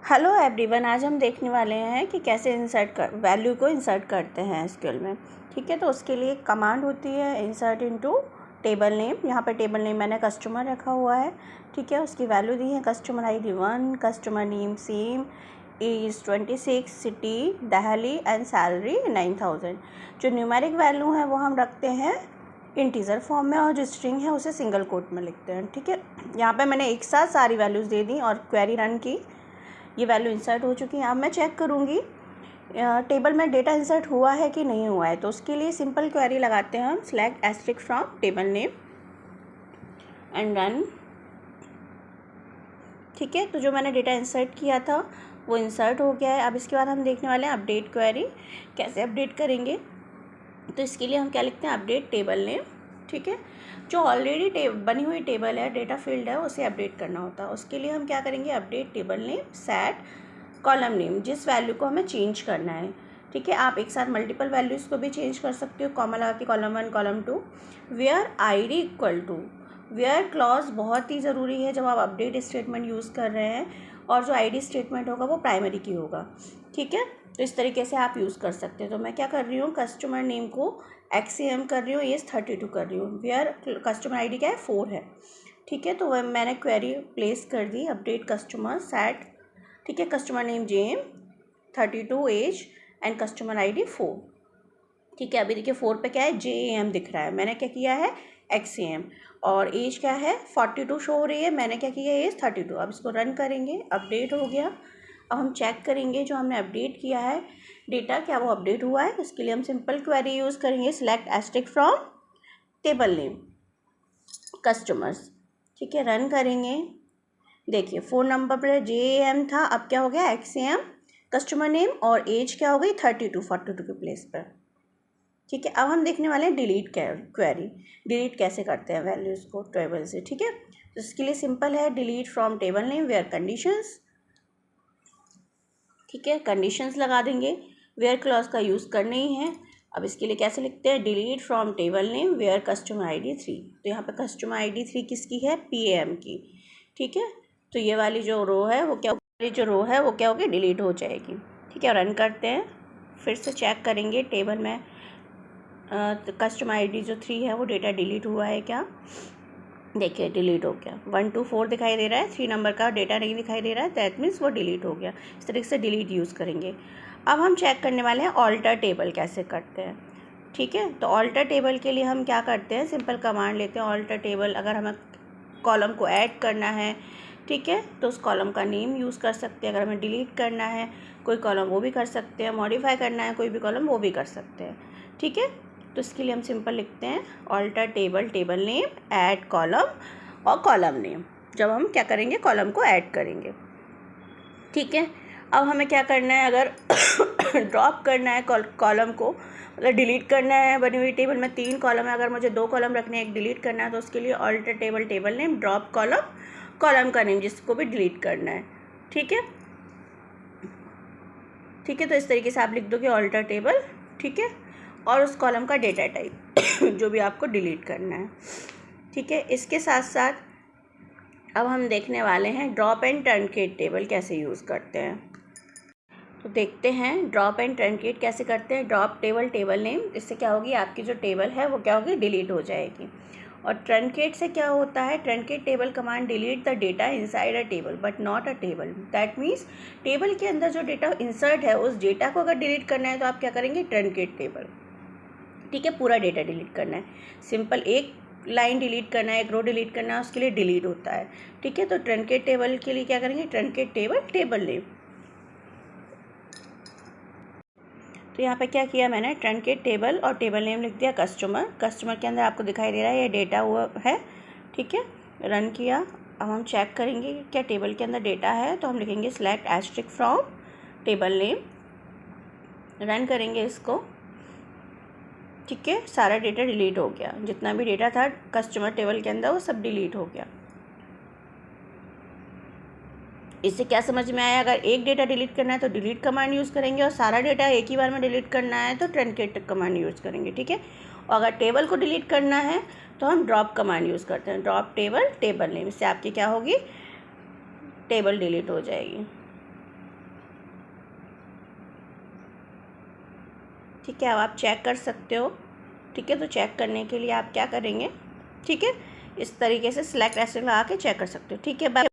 Hello everyone, आज हम देखने वाले हैं कि कैसे वैल्यू को इंसर्ट करते हैं एसक्यूएल में। ठीक है, तो उसके लिए एक कमांड होती है इंसर्ट इनटू टेबल नेम। यहाँ पर टेबल नेम मैंने कस्टमर रखा हुआ है। ठीक है, उसकी वैल्यू दी है customer ID 1, customer name Sam, age 26, city Delhi and salary 9000। जो न्यूमेरिक वैल्यू है वो हम रखते हैं इंटीजर फॉर्म में और जो स्ट्रिंग है उसे सिंगल कोट में लिखते हैं। ठीक है, यहाँ पे मैंने एक साथ सारी वैल्यूज़ दे दी और क्वेरी रन की। ये वैल्यू इंसर्ट हो चुकी है। अब मैं चेक करूँगी टेबल में डेटा इंसर्ट हुआ है कि नहीं हुआ है। तो उसके लिए सिंपल क्वेरी लगाते हैं हम, select asterisk from table name and run. ठीक है, तो जो मैंने डेटा इंसर्ट किया था वो इंसर्ट हो गया है। अब इसके बाद हम देखने वाले हैं अपडेट क्वेरी कैसे अपडेट करेंगे। तो इसके लिए हम क्या लिखते हैं, अपडेट टेबल नेम। ठीक है, जो ऑलरेडी बनी हुई टेबल है, डेटा फील्ड है, उसे अपडेट करना होता है। उसके लिए हम क्या करेंगे, update table name set column name, जिस वैल्यू को हमें चेंज करना है। ठीक है, आप एक साथ मल्टीपल वैल्यूज़ को भी चेंज कर सकते हो, कॉमा लगा के column 1 column 2। Where ID equal to, where clause बहुत ही ज़रूरी है जब आप अपडेट स्टेटमेंट यूज़ कर रहे हैं, और जो ID स्टेटमेंट होगा वो प्राइमरी की होगा। ठीक है, तो इस तरीके से आप यूज़ कर सकते हैं। तो मैं क्या कर रही हूँ, कस्टमर नेम को XAM कर रही हूँ, एज 32 कर रही हूँ। वेयर कस्टमर ID क्या है, 4 है। ठीक है, तो वह मैंने क्वेरी प्लेस कर दी, अपडेट कस्टमर सेट। ठीक है, customer name JM 32, age and customer ID 4। ठीक है, अभी देखिए 4 पे क्या है, JAM दिख रहा है, मैंने क्या किया है XAM, और एज क्या है 42 शो हो रही है, मैंने क्या किया है, एज 32। अब इसको रन करेंगे, अपडेट हो गया। अब हम चेक करेंगे जो हमने अपडेट किया है डेटा, क्या वो अपडेट हुआ है। उसके लिए हम सिंपल क्वेरी यूज़ करेंगे, select asterisk from table name customers. ठीक है, रन करेंगे। देखिए 4 नंबर पर JAM था, अब क्या हो गया XAM कस्टमर नेम, और एज क्या हो गई 32, 42 के प्लेस पर। ठीक है, अब हम देखने वाले हैं डिलीट क्वेरी, डिलीट कैसे करते हैं वैल्यूज़ को टेबल से। ठीक है, तो इसके लिए सिंपल है, delete from table name where conditions. ठीक है, कंडीशंस लगा देंगे, वेयर क्लॉज का यूज़ करना ही है। अब इसके लिए कैसे लिखते हैं, delete from table name where customer ID 3। तो यहाँ पे कस्टमर ID 3 किसकी है, PAM की। ठीक है, तो ये वाली जो रो है वो क्या, वो क्या होगी, डिलीट हो जाएगी। ठीक है, रन करते हैं, फिर से चेक करेंगे टेबल में तो कस्टमर ID जो 3 है वो डेटा डिलीट हुआ है क्या। देखिए डिलीट हो गया, 1 2 4 दिखाई दे रहा है, 3 नंबर का डेटा नहीं दिखाई दे रहा है, दैट मीन्स वो डिलीट हो गया। इस तरीके से डिलीट यूज़ करेंगे। अब हम चेक करने वाले हैं ऑल्टर टेबल कैसे करते हैं। ठीक है, तो ऑल्टर टेबल के लिए हम क्या करते हैं, सिंपल कमांड लेते हैं ऑल्टर टेबल। अगर हमें कॉलम को ऐड करना है, ठीक है, तो उस कॉलम का नेम यूज़ कर सकते हैं। अगर हमें डिलीट करना है कोई कॉलम वो भी कर सकते हैं, मॉडिफाई करना है कोई भी कॉलम वो भी कर सकते हैं। ठीक है, तो इसके लिए हम सिंपल लिखते हैं alter table table name add column और कॉलम नेम, जब हम क्या करेंगे, कॉलम को ऐड करेंगे। ठीक है, अब हमें क्या करना है, अगर ड्रॉप करना है कॉलम को, मतलब डिलीट करना है, बनी हुई टेबल में 3 कॉलम है, अगर मुझे 2 कॉलम रखने हैं, एक डिलीट करना है, तो उसके लिए alter table table name drop column, column का नेम जिसको भी डिलीट करना है। ठीक है, ठीक है, तो इस तरीके से आप लिख दोगे ऑल्टर टेबल। ठीक है, और उस कॉलम का डेटा टाइप जो भी आपको डिलीट करना है। ठीक है, इसके साथ साथ अब हम देखने वाले हैं ड्रॉप एंड ट्रंकेट टेबल कैसे यूज़ करते हैं। तो देखते हैं ड्रॉप एंड ट्रंकेट कैसे करते हैं। ड्रॉप टेबल टेबल नेम, इससे क्या होगी, आपकी जो टेबल है वो क्या होगी, डिलीट हो जाएगी। और ट्रंकेट से क्या होता है, truncate table command delete the data inside a table but not a table. That means table के अंदर जो डेटा इंसर्ट है उस डेटा को अगर डिलीट करना है तो आप क्या करेंगे, ट्रंकेट टेबल। ठीक है, पूरा डेटा डिलीट करना है, सिंपल एक लाइन डिलीट करना है, एक रो डिलीट करना है, उसके लिए डिलीट होता है। ठीक है, तो ट्रंकेट टेबल के लिए क्या करेंगे, ट्रंकेट टेबल टेबल नेम। तो यहाँ पे क्या किया मैंने, ट्रंकेट टेबल और टेबल नेम लिख दिया कस्टमर। कस्टमर के अंदर आपको दिखाई दे रहा है ये डेटा हुआ है। ठीक है, रन किया। अब हम चेक करेंगे कि क्या टेबल के अंदर डेटा है, तो हम लिखेंगे select asterisk from table name, run करेंगे इसको। ठीक है, सारा डेटा डिलीट हो गया, जितना भी डेटा था कस्टमर टेबल के अंदर वो सब डिलीट हो गया। इससे क्या समझ में आया, अगर एक डेटा डिलीट करना है तो डिलीट कमांड यूज़ करेंगे, और सारा डेटा एक ही बार में डिलीट करना है तो ट्रंकेट कमांड यूज़ करेंगे। ठीक है, और अगर टेबल को डिलीट करना है तो हम ड्रॉप कमांड यूज़ करते हैं, ड्रॉप टेबल टेबल नेम। इससे आपकी क्या होगी, टेबल डिलीट हो जाएगी। ठीक है, अब आप चेक कर सकते हो। ठीक है, तो चेक करने के लिए आप क्या करेंगे, ठीक है, इस तरीके से सिलेक्ट ऐसे लगा के चेक कर सकते हो। ठीक है, बाय।